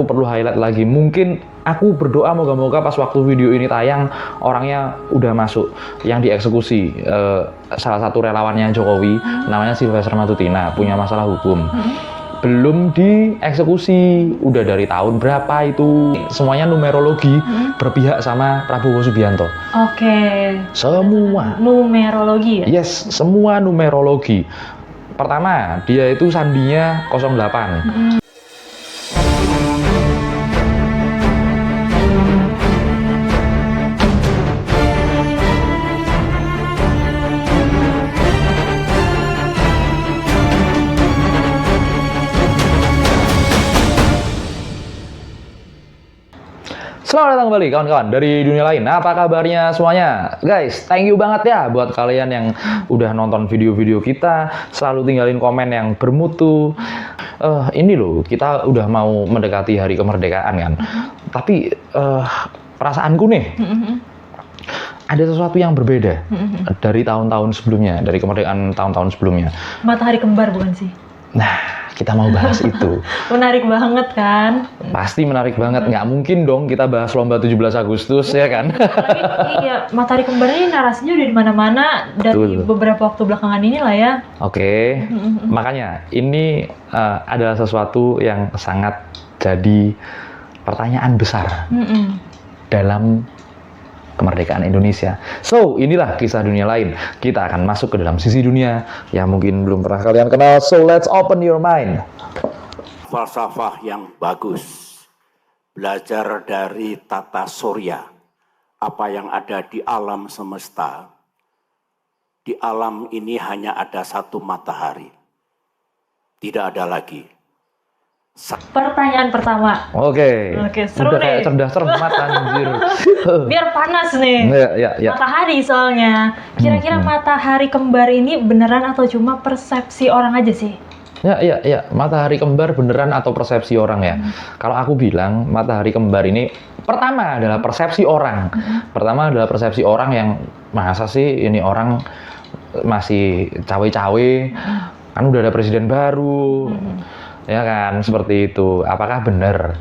perlu highlight lagi. Mungkin aku berdoa moga-moga pas waktu video ini tayang orangnya udah masuk yang dieksekusi. Salah satu relawannya Jokowi namanya Sylvester Matutina, punya masalah hukum. Belum dieksekusi, udah dari tahun berapa itu. Semuanya numerologi berpihak sama Prabowo Subianto. Oke. Semua Numerologi ya? yes, semua numerologi. Pertama, dia itu sandinya 08. Selamat datang kembali kawan-kawan dari dunia lain. Apa kabarnya semuanya? Guys, thank you banget ya buat kalian yang udah nonton video-video kita, selalu tinggalin komen yang bermutu. Ini loh, kita udah mau mendekati hari kemerdekaan kan. Tapi perasaanku nih, ada sesuatu yang berbeda dari tahun-tahun sebelumnya, dari kemerdekaan tahun-tahun sebelumnya. Matahari kembar bukan sih? Nah, kita mau bahas itu. Menarik banget kan? Pasti menarik banget. Nggak mungkin dong kita bahas lomba 17 Agustus, ya kan? Iya, matahari kembar ini narasinya udah di mana-mana dari beberapa waktu belakangan ini lah ya. Oke. Makanya ini adalah sesuatu yang sangat jadi pertanyaan besar dalam kemerdekaan Indonesia. So, inilah kisah dunia lain. Kita akan masuk ke dalam sisi dunia yang mungkin belum pernah kalian kenal. So, let's open your mind. Falsafah yang bagus. Belajar dari tata surya. Apa yang ada di alam semesta. Di alam ini hanya ada satu matahari. Tidak ada lagi. Pertanyaan pertama. Oke. Seru udah nih. kayak cerdas cermat anjir. Biar panas nih. Ya. Matahari soalnya. Kira-kira matahari kembar ini beneran atau cuma persepsi orang aja sih? Ya. Matahari kembar beneran atau persepsi orang ya? Kalau aku bilang matahari kembar ini pertama adalah persepsi orang. Pertama adalah persepsi orang yang masa sih ini orang masih cawe-cawe. Kan udah ada presiden baru. Ya kan, seperti itu. Apakah benar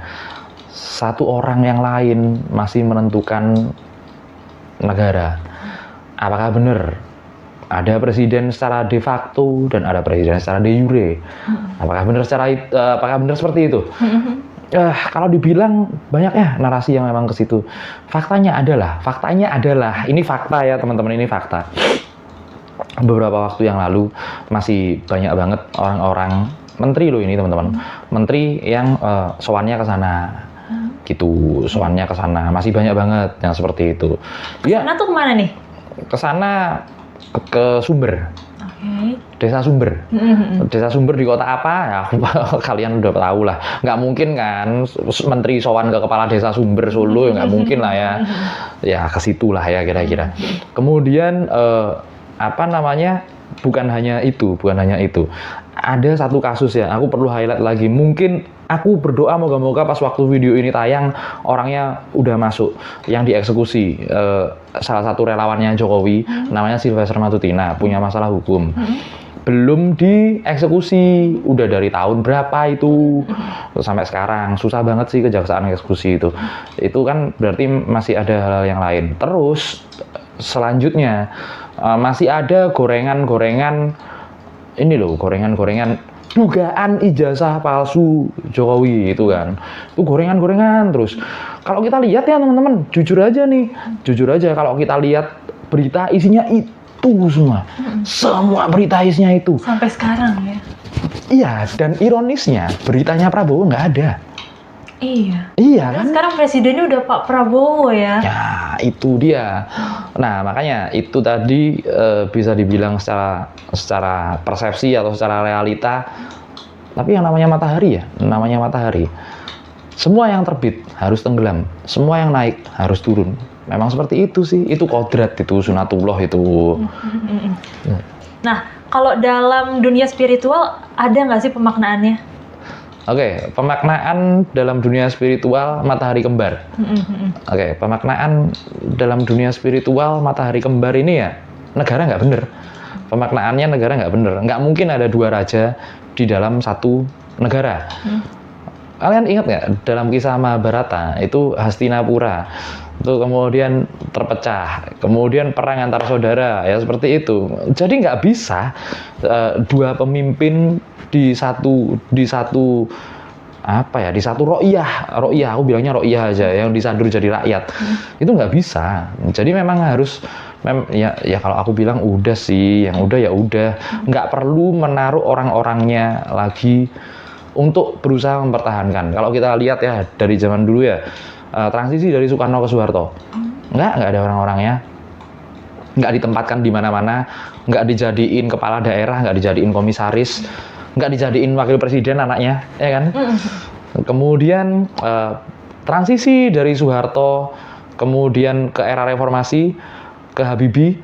satu orang yang lain masih menentukan negara? Apakah benar ada presiden secara de facto dan ada presiden secara de jure? Apakah benar seperti itu? Kalau dibilang banyak ya narasi yang memang ke situ. Faktanya adalah ini fakta ya teman-teman, ini fakta. Beberapa waktu yang lalu masih banyak banget orang-orang menteri loh ini teman-teman, menteri yang sowannya ke sana, gitu, sowannya ke sana masih banyak banget yang seperti itu. Ya. Sana tuh kemana nih? Ke sana ke Sumber. Okay. Desa Sumber. Desa Sumber di kota apa ya? Kalian udah tahu lah. Nggak mungkin kan menteri sowan ke kepala desa Sumber Solo, ya nggak mungkin lah ya. Ya ke situ lah ya kira-kira. Kemudian bukan hanya itu. Ada satu kasus ya, aku perlu highlight lagi. Mungkin aku berdoa moga-moga pas waktu video ini tayang orangnya udah masuk yang dieksekusi. Salah satu relawannya Jokowi namanya Sylvester Matutina, punya masalah hukum. Belum dieksekusi, udah dari tahun berapa itu sampai sekarang. Susah banget sih kejaksaan eksekusi itu. Itu kan berarti masih ada hal-hal yang lain. Terus selanjutnya masih ada gorengan-gorengan dugaan ijazah palsu Jokowi itu kan. Itu gorengan-gorengan terus. Kalau kita lihat ya teman-teman, jujur aja kalau kita lihat berita isinya itu semua. Semua berita isinya itu. Sampai sekarang ya. Iya, dan ironisnya beritanya Prabowo nggak ada. Iya kan? Sekarang presidennya udah Pak Prabowo ya. Ya, itu dia. Nah, makanya itu tadi bisa dibilang secara persepsi atau secara realita. Tapi yang namanya matahari. Semua yang terbit harus tenggelam, semua yang naik harus turun. Memang seperti itu sih. Itu kodrat, itu sunatullah itu. Nah, kalau dalam dunia spiritual ada nggak sih pemaknaannya? Oke, pemaknaan dalam dunia spiritual matahari kembar. Pemaknaan dalam dunia spiritual matahari kembar ini ya negara nggak bener. Pemaknaannya negara nggak bener. Nggak mungkin ada dua raja di dalam satu negara. Kalian ingat nggak dalam kisah Mahabharata itu Hastinapura itu kemudian terpecah, kemudian perang antar saudara ya seperti itu. Jadi nggak bisa dua pemimpin di satu apa ya, di satu ro'iyah, aku bilangnya ro'iyah aja, yang disandur jadi rakyat. Itu nggak bisa. Jadi memang harus ya kalau aku bilang udah sih, yang udah ya udah, nggak perlu menaruh orang-orangnya lagi untuk berusaha mempertahankan. Kalau kita lihat ya dari zaman dulu ya, transisi dari Soekarno ke Soeharto, nggak ada orang-orangnya, nggak ditempatkan di mana-mana, nggak dijadiin kepala daerah, nggak dijadiin komisaris, nggak dijadiin wakil presiden anaknya, ya kan? Kemudian transisi dari Soeharto, kemudian ke era reformasi, ke Habibie.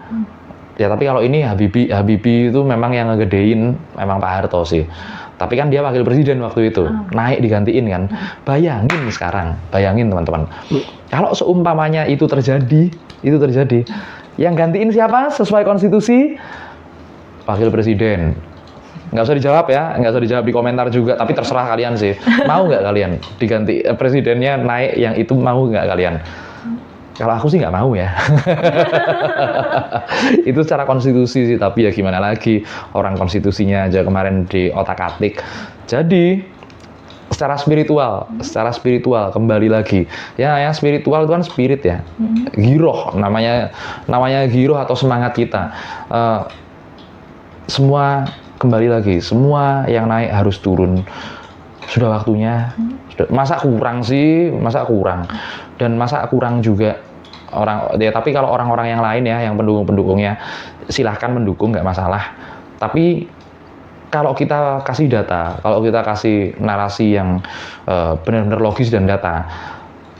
Ya tapi kalau ini Habibie itu memang yang ngegedein memang Pak Harto sih. Tapi kan dia wakil presiden waktu itu, naik digantiin kan. Bayangin sekarang, bayangin teman-teman. Kalau seumpamanya itu terjadi, yang gantiin siapa sesuai konstitusi? Wakil presiden. Nggak usah dijawab ya, nggak usah dijawab di komentar juga, tapi terserah kalian sih. Mau nggak kalian diganti presidennya naik yang itu, mau nggak kalian? Kalau aku sih nggak mau ya. Itu secara konstitusi sih, tapi ya gimana lagi, orang konstitusinya aja kemarin di otak-atik. Jadi secara spiritual kembali lagi. Ya spiritual itu kan spirit ya. Giroh namanya giroh atau semangat kita. Semua kembali lagi, semua yang naik harus turun. Sudah waktunya. Masa kurang sih, dan masa kurang juga orang ya. Tapi kalau orang-orang yang lain ya, yang pendukungnya silahkan mendukung, nggak masalah. Tapi kalau kita kasih data, kalau kita kasih narasi yang benar-benar logis dan data,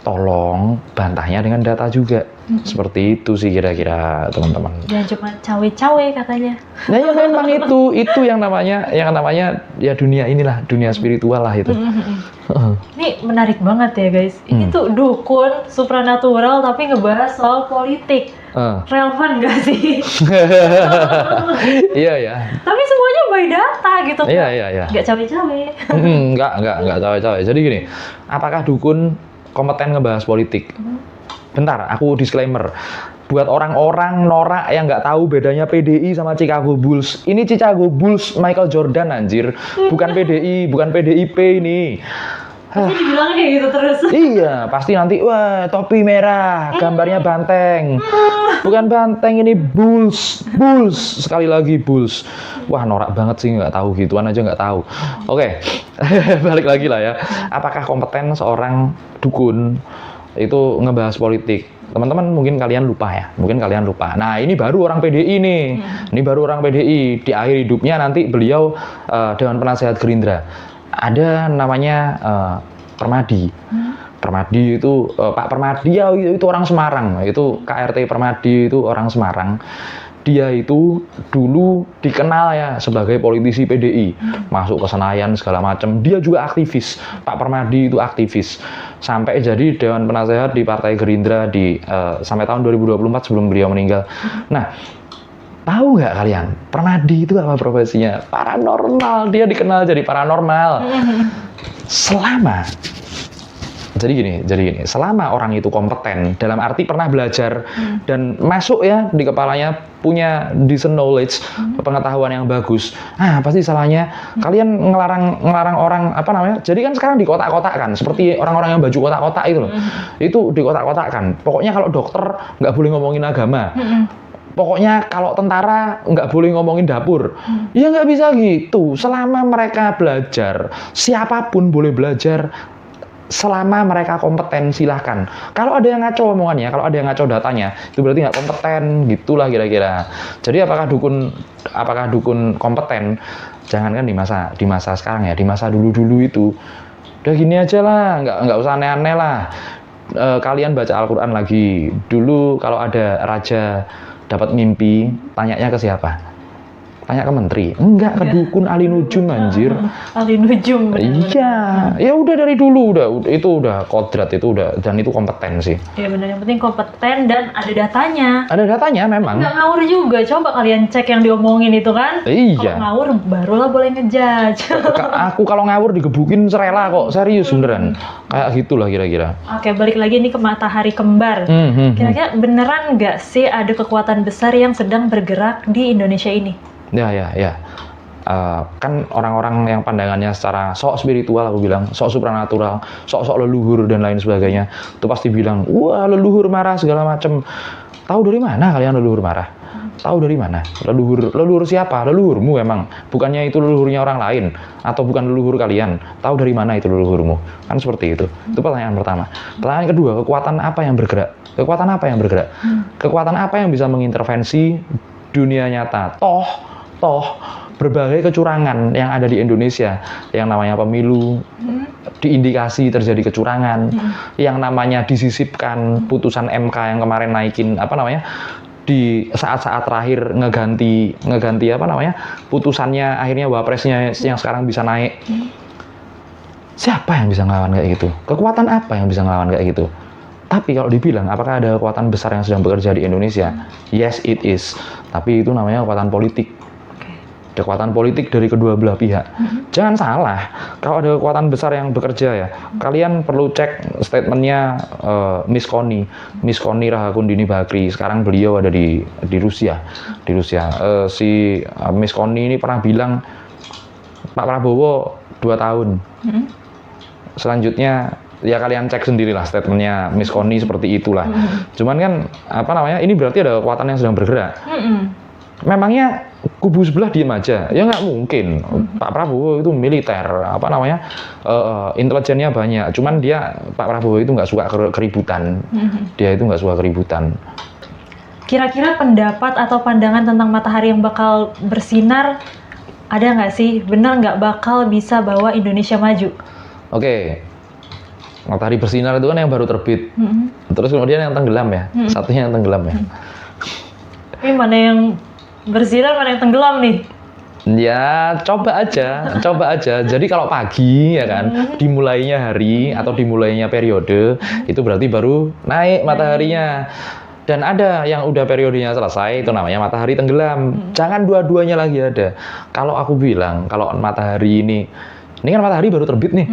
tolong bantahnya dengan data juga. Seperti itu sih kira-kira teman-teman. Jangan cuma cawe-cawe katanya. Nah ya memang itu yang namanya ya dunia inilah, dunia spiritual lah itu. Ini menarik banget ya guys. Ini tuh dukun supranatural tapi ngebahas soal politik. Relevan gak sih? Iya ya. Tapi semuanya by data gitu. Iya. Nggak cawe-cawe. Nggak cawe-cawe. Jadi gini, apakah dukun kompeten ngebahas politik? Bentar, aku disclaimer. Buat orang-orang norak yang nggak tahu bedanya PDI sama Chicago Bulls. Ini Chicago Bulls Michael Jordan anjir. Bukan PDI, bukan PDIP ini. Pasti dibilang kayak gitu terus. Iya, pasti nanti wah topi merah, gambarnya banteng. Bukan banteng, ini Bulls. Sekali lagi Bulls. Wah norak banget sih, nggak tahu gituan aja nggak tahu. Oke, balik lagi lah ya. Apakah kompeten seorang dukun itu ngebahas politik? Teman-teman mungkin kalian lupa ya, Nah ini baru orang PDI nih, Di akhir hidupnya nanti beliau Dewan Penasehat Gerindra. Ada namanya Permadi. Permadi itu Pak Permadi ya, itu orang Semarang. Itu KRT Permadi itu orang Semarang. Dia itu dulu dikenal ya sebagai politisi PDI, masuk ke Senayan segala macam. Dia juga aktivis. Pak Permadi itu aktivis sampai jadi Dewan Penasehat di Partai Gerindra sampai tahun 2024 sebelum beliau meninggal. Nah, tahu nggak kalian Permadi itu apa profesinya? Paranormal. Dia dikenal jadi paranormal. Jadi gini, selama orang itu kompeten, dalam arti pernah belajar dan masuk ya di kepalanya, punya decent knowledge, pengetahuan yang bagus. Pasti salahnya kalian ngelarang orang Jadi kan sekarang di kotak-kotak kan, seperti orang-orang yang baju kotak-kotak itu loh. Itu di kotak-kotak kan. Pokoknya kalau dokter nggak boleh ngomongin agama. Pokoknya kalau tentara nggak boleh ngomongin dapur. Ya nggak bisa gitu. Selama mereka belajar, siapapun boleh belajar. Selama mereka kompeten, silahkan. Kalau ada yang ngaco omongannya, kalau ada yang ngaco datanya, itu berarti nggak kompeten, gitulah kira-kira. Jadi apakah dukun kompeten? Jangankan di masa sekarang ya, di masa dulu itu, udah gini aja lah, nggak usah aneh-aneh lah. Kalian baca Al-Quran lagi. Dulu kalau ada raja dapat mimpi, tanyanya ke siapa? Tanya ke menteri? Enggak, ke dukun ahli nujum anjir. Ahli nujum. Iya, ya udah dari dulu itu udah kodrat, itu udah, dan itu kompeten sih. Iya benar, yang penting kompeten dan ada datanya. Ada datanya memang. Nggak ngawur juga, coba kalian cek yang diomongin itu kan. Iya. Kalau ngawur barulah boleh ngejudge. Aku kalau ngawur digebukin serela kok, serius beneran. Kayak gitulah kira-kira. Oke, balik lagi nih ke matahari kembar. Kira-kira beneran nggak sih ada kekuatan besar yang sedang bergerak di Indonesia ini? Ya. Kan orang-orang yang pandangannya secara sok spiritual, aku bilang, sok supranatural, sok leluhur dan lain sebagainya, itu pasti bilang, wah leluhur marah segala macem. Tahu dari mana kalian leluhur marah? Tahu dari mana? Leluhur siapa? Leluhurmu emang. Bukannya itu leluhurnya orang lain, atau bukan leluhur kalian. Tahu dari mana itu leluhurmu? Kan seperti itu. Itu pertanyaan pertama. Pertanyaan kedua, kekuatan apa yang bergerak? Kekuatan apa yang bergerak? Kekuatan apa yang bisa mengintervensi dunia nyata? Toh berbagai kecurangan yang ada di Indonesia, yang namanya pemilu, diindikasi terjadi kecurangan, yang namanya disisipkan putusan MK yang kemarin naikin di saat-saat terakhir ngeganti putusannya, akhirnya wapresnya yang sekarang bisa naik. Siapa yang bisa ngelawan kayak gitu? Kekuatan apa yang bisa ngelawan kayak gitu? Tapi kalau dibilang apakah ada kekuatan besar yang sedang bekerja di Indonesia? Yes, it is. Tapi itu namanya kekuatan politik. Kekuatan politik dari kedua belah pihak. Jangan salah, kalau ada kekuatan besar yang bekerja ya, kalian perlu cek statementnya Miss Koni Rahakundini Bakri. Sekarang beliau ada di Rusia. Si Miss Koni ini pernah bilang Pak Prabowo 2 tahun. Selanjutnya ya kalian cek sendirilah statementnya Miss Koni seperti itulah. Cuman kan ini berarti ada kekuatan yang sedang bergerak. Memangnya kubu sebelah diem aja? Ya nggak mungkin. Pak Prabowo itu militer, intelijennya banyak. Cuman Pak Prabowo itu nggak suka keributan. Dia itu nggak suka keributan. Kira-kira pendapat atau pandangan tentang matahari yang bakal bersinar ada nggak sih? Benar nggak bakal bisa bawa Indonesia maju? Oke. Matahari bersinar itu kan yang baru terbit. Terus kemudian yang tenggelam ya. Satunya yang tenggelam ya. Ini mana yang bersinar, mana yang tenggelam nih? Ya, coba aja. Jadi kalau pagi ya kan, dimulainya hari atau dimulainya periode, itu berarti baru naik mataharinya. Dan ada yang udah periodenya selesai, itu namanya matahari tenggelam. Jangan dua-duanya lagi ada. Kalau aku bilang, kalau matahari ini kan matahari baru terbit nih.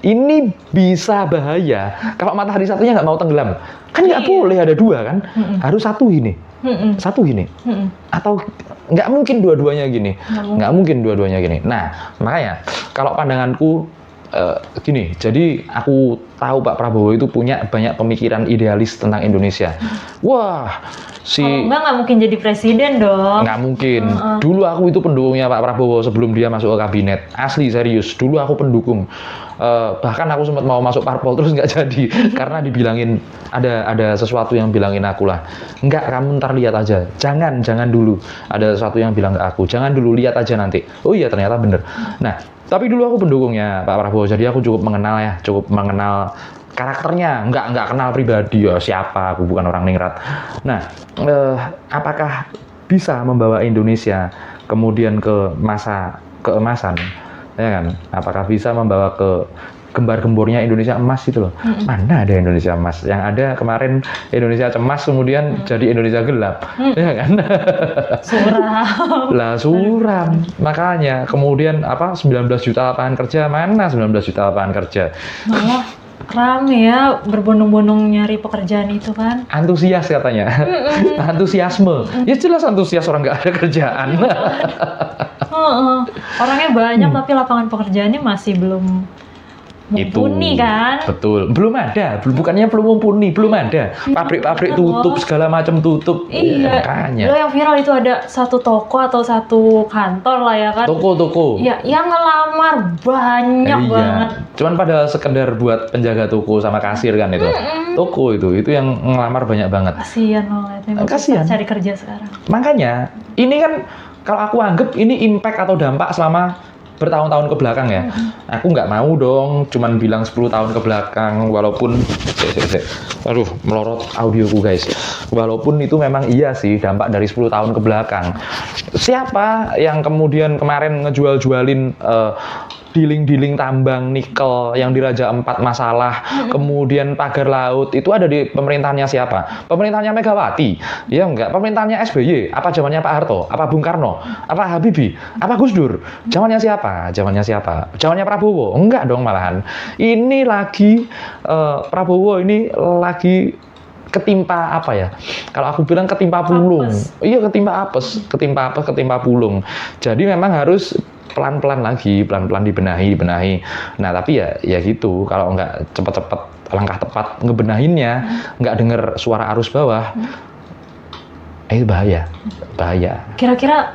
Ini bisa bahaya kalau matahari satunya nggak mau tenggelam. Kan nggak boleh ada dua kan, harus satu gini. Atau nggak mungkin dua-duanya gini. Nah, makanya kalau pandanganku gini, jadi aku tahu Pak Prabowo itu punya banyak pemikiran idealis tentang Indonesia. Wah, kalau nggak mungkin jadi presiden dong. Nggak mungkin. Dulu aku itu pendukungnya Pak Prabowo sebelum dia masuk ke kabinet. Asli, serius. Dulu aku pendukung. Bahkan aku sempat mau masuk parpol terus nggak jadi karena dibilangin ada sesuatu yang bilangin aku lah, nggak, kamu ntar lihat aja, jangan dulu, ada sesuatu yang bilang ke aku, jangan dulu, lihat aja nanti. Oh iya, ternyata bener. Nah, tapi dulu aku pendukungnya Pak Prabowo, jadi aku cukup mengenal karakternya, nggak kenal pribadi ya, siapa, aku bukan orang ningrat. Nah, apakah bisa membawa Indonesia kemudian ke masa keemasan? Ya kan? Apakah bisa membawa ke gembar-gembornya Indonesia emas itu loh? Mana ada Indonesia emas? Yang ada kemarin Indonesia cemas kemudian jadi Indonesia gelap. Ya kan? Suram. Makanya kemudian 19 juta lapangan kerja, mana 19 juta lapangan kerja? Malah rame ya berbondong-bondong nyari pekerjaan itu kan. Antusias katanya. Antusiasme. Ya jelas antusias, orang nggak ada kerjaan. Orangnya banyak tapi lapangan pekerjaannya masih belum mumpuni kan? Betul, belum ada. Bukannya belum mumpuni, belum ada. Pabrik-pabrik tutup, segala macam tutup. Iya. Makanya. Lo yang viral itu ada satu toko atau satu kantor lah ya kan? Toko. Ya, yang ngelamar banyak banget. Cuman pada sekedar buat penjaga toko sama kasir kan itu. Toko itu yang ngelamar banyak banget. Kasian banget. Kasian. Cari kerja sekarang. Makanya, ini kan kalau aku anggap ini impact atau dampak selama bertahun-tahun ke belakang ya. Aku nggak mau dong cuman bilang 10 tahun ke belakang, walaupun aduh melorot audioku guys. Walaupun itu memang iya sih dampak dari 10 tahun ke belakang. Siapa yang kemudian kemarin ngejual-jualin diling-diling tambang nikel yang di Raja Ampat masalah, kemudian pagar laut, itu ada di pemerintahannya siapa? Pemerintahannya Megawati? Ya enggak. Pemerintahannya SBY? Apa zamannya Pak Harto? Apa Bung Karno? Apa Habibie? Apa Gus Dur? Zamannya siapa? Zamannya siapa? Zamannya Prabowo? Enggak dong malahan. Ini lagi Prabowo ini lagi ketimpa apa ya? Kalau aku bilang ketimpa pulung. Iya, ketimpa apes, ketimpa pulung. Jadi memang harus pelan-pelan lagi, pelan-pelan dibenahi. Nah, tapi ya gitu, kalau nggak cepet-cepet langkah tepat ngebenahinnya, nggak denger suara arus bawah, itu bahaya. Kira-kira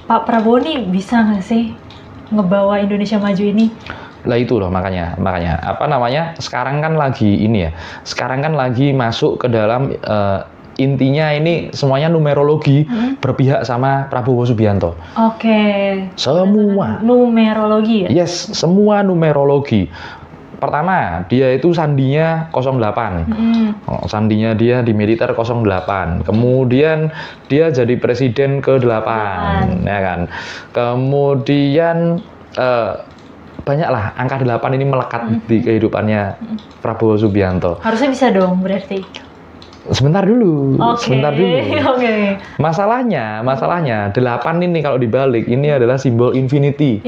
Pak Prabowo nih bisa nggak sih ngebawa Indonesia maju ini? Lah itu loh makanya apa namanya, sekarang kan lagi masuk ke dalam intinya ini semuanya numerologi berpihak sama Prabowo Subianto. Oke. Semua. Numerologi ya? Yes, semua numerologi. Pertama, dia itu sandinya 08. Sandinya dia di militer 08. Kemudian dia jadi presiden ke-8, ya kan. Kemudian banyaklah angka 8 ini melekat di kehidupannya Prabowo Subianto. Harusnya bisa dong berarti. Sebentar dulu. Okay. Masalahnya 8 ini kalau dibalik ini adalah simbol infinity.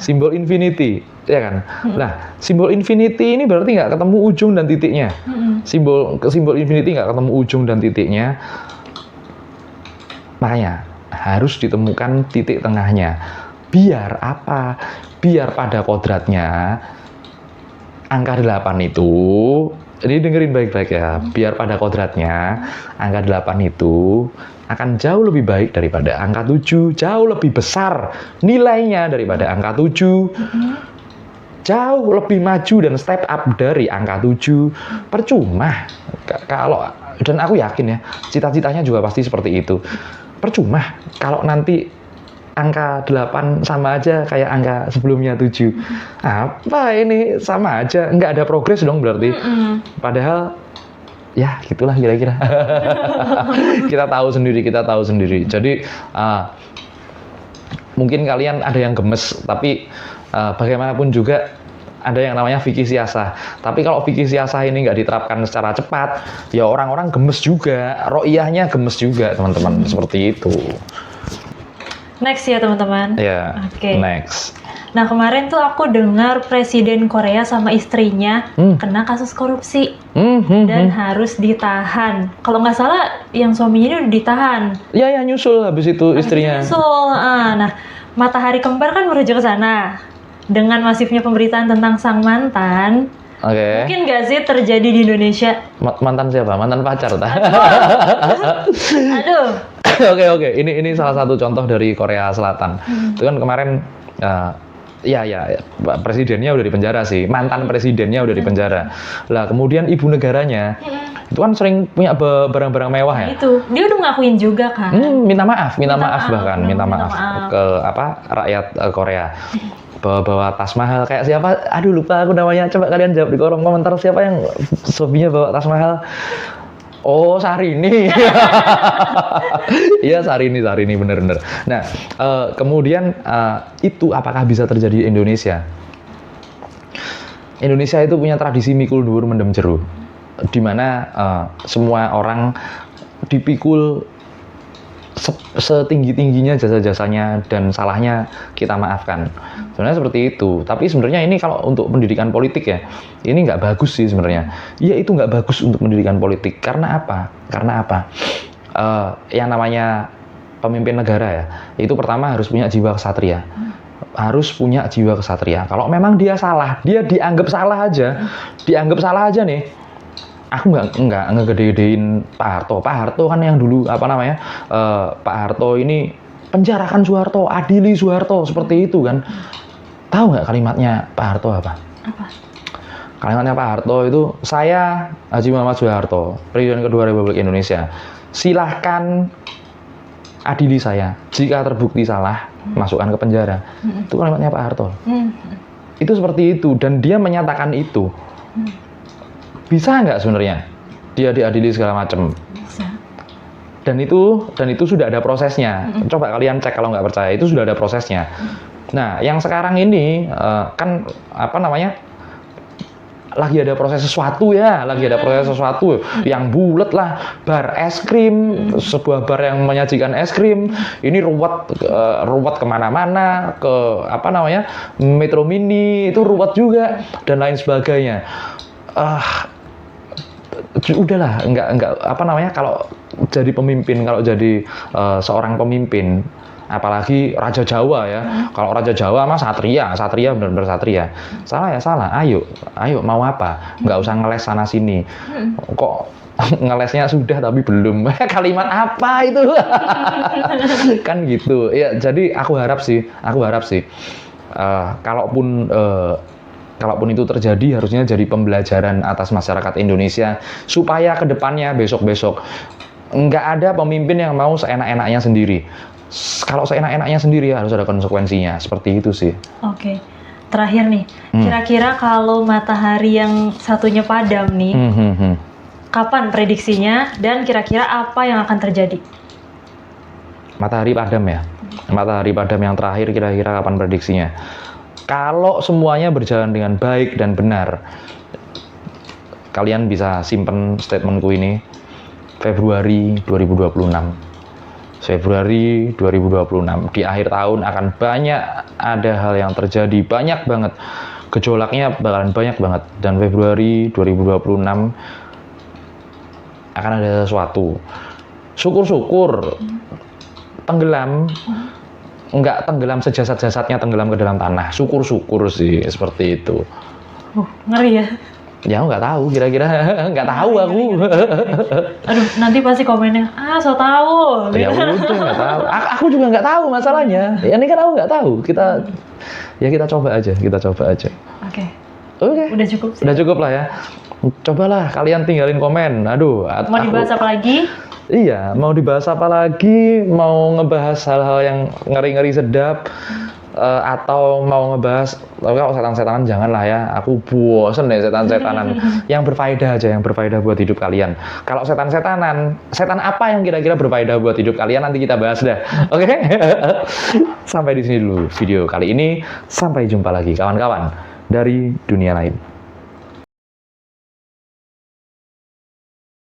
Simbol infinity, ya kan? Nah, simbol infinity ini berarti nggak ketemu ujung dan titiknya. Simbol infinity nggak ketemu ujung dan titiknya. Makanya harus ditemukan titik tengahnya. Biar apa? Biar pada kodratnya angka 8 itu, ini dengerin baik-baik ya, biar pada kodratnya angka 8 itu akan jauh lebih baik daripada angka 7, jauh lebih besar nilainya daripada angka 7, jauh lebih maju dan step up dari angka 7. Percuma kalau, dan aku yakin ya, cita-citanya juga pasti seperti itu. Percuma kalau nanti angka 8 sama aja kayak angka sebelumnya 7. Apa ini sama aja, nggak ada progres dong berarti. Padahal ya gitulah kira-kira. Kita tahu sendiri. Jadi mungkin kalian ada yang gemes, tapi bagaimanapun juga ada yang namanya fikih siasah. Tapi kalau fikih siasah ini nggak diterapkan secara cepat, ya orang-orang gemes juga, ro'iyahnya gemes juga teman-teman, seperti itu. Next ya teman-teman. Ya, next. Nah kemarin tuh aku dengar Presiden Korea sama istrinya kena kasus korupsi dan harus ditahan. Kalau nggak salah yang suaminya ini udah ditahan. Ya nyusul habis itu istrinya. Nah Matahari Kembar kan merujuk ke sana dengan masifnya pemberitaan tentang sang mantan. Mungkin nggak sih terjadi di Indonesia? Mantan siapa? Mantan pacar tah? Aduh. Oke. Ini salah satu contoh dari Korea Selatan. Itu kan kemarin presidennya udah di penjara sih, mantan presidennya udah di penjara. Lah kemudian ibu negaranya itu kan sering punya barang-barang mewah ya. Itu dia udah ngakuin juga kan. Minta maaf ke rakyat Korea. Bawa tas mahal kayak siapa? Aduh lupa aku namanya. Coba kalian jawab di kolom komentar siapa yang suaminya bawa tas mahal. Oh, Syahrini. Iya, Syahrini bener-bener. Nah, kemudian itu apakah bisa terjadi di Indonesia? Indonesia itu punya tradisi mikul dhuwur mendem jero, di mana semua orang dipikul setinggi-tingginya jasa-jasanya dan salahnya kita maafkan. Sebenarnya seperti itu. Tapi sebenarnya ini kalau untuk pendidikan politik ya, ini nggak bagus sih sebenarnya. Iya itu nggak bagus untuk pendidikan politik. Karena apa? Yang namanya pemimpin negara ya, itu pertama harus punya jiwa kesatria. Kalau memang dia salah, dia dianggap salah aja nih. Aku nggak ngegede-gedein Pak Harto. Pak Harto kan yang dulu Pak Harto ini penjarakan Soeharto, adili Soeharto seperti itu kan. Tahu nggak kalimatnya Pak Harto apa? Kalimatnya Pak Harto itu, saya Haji Muhammad Soeharto, Presiden kedua Republik Indonesia, silahkan adili saya. Jika terbukti salah, masukkan ke penjara. Itu kalimatnya Pak Harto. Itu seperti itu, dan dia menyatakan itu. Bisa nggak sebenarnya dia diadili segala macam? Bisa. Dan itu sudah ada prosesnya. Coba kalian cek kalau nggak percaya, itu sudah ada prosesnya. Nah, yang sekarang ini kan apa namanya? Lagi ada proses sesuatu ya, lagi ada proses sesuatu yang bulat lah, bar es krim, sebuah bar yang menyajikan es krim, ini ruwet kemana-mana, ke apa namanya, Metro Mini itu ruwet juga dan lain sebagainya. Udahlah, nggak apa namanya, kalau jadi pemimpin, kalau jadi seorang pemimpin, apalagi Raja Jawa ya. Kalau Raja Jawa mah satria benar-benar satria. Salah ya salah. Ayo mau apa? Nggak usah ngeles sana sini. Kok ngelesnya sudah tapi belum. Kalimat apa itu? Kan gitu. Ya, jadi aku harap sih. Kalaupun itu terjadi, harusnya jadi pembelajaran atas masyarakat Indonesia supaya kedepannya besok-besok nggak ada pemimpin yang mau seenak-enaknya sendiri. Kalau seenak-enaknya sendiri harus ada konsekuensinya, seperti itu sih. Oke. Terakhir nih, kira-kira kalau matahari yang satunya padam nih, kapan prediksinya dan kira-kira apa yang akan terjadi? Matahari padam ya. Matahari padam yang terakhir kira-kira kapan prediksinya? Kalau semuanya berjalan dengan baik dan benar, kalian bisa simpen statementku ini. Februari 2026. Februari 2026, di akhir tahun akan banyak ada hal yang terjadi, banyak banget, gejolaknya bakalan banyak banget, dan Februari 2026 akan ada sesuatu. Syukur-syukur tenggelam, nggak tenggelam sejasad-jasadnya tenggelam ke dalam tanah, syukur-syukur sih seperti itu. Ngeri ya. Ya nggak tahu, kira-kira nggak tahu aku. Aduh, nanti pasti komennya, so tahu. Ya udah nggak tahu. Aku juga nggak tahu masalahnya. Ya ini kan aku nggak tahu. Kita coba aja. Oke. Udah cukup sih. Udah cukup lah ya. Cobalah kalian tinggalin komen. Aduh. Mau dibahas apa lagi? Iya, mau dibahas apa lagi? Mau ngebahas hal-hal yang ngeri-ngeri sedap. Atau mau ngebahas, tapi kalau setan-setanan janganlah ya, aku bosen deh setan-setanan. Yang berfaedah aja, yang berfaedah buat hidup kalian. Kalau setan-setanan, setan apa yang kira-kira berfaedah buat hidup kalian, nanti kita bahas dah. Oke? Sampai di sini dulu video kali ini. Sampai jumpa lagi kawan-kawan dari dunia lain.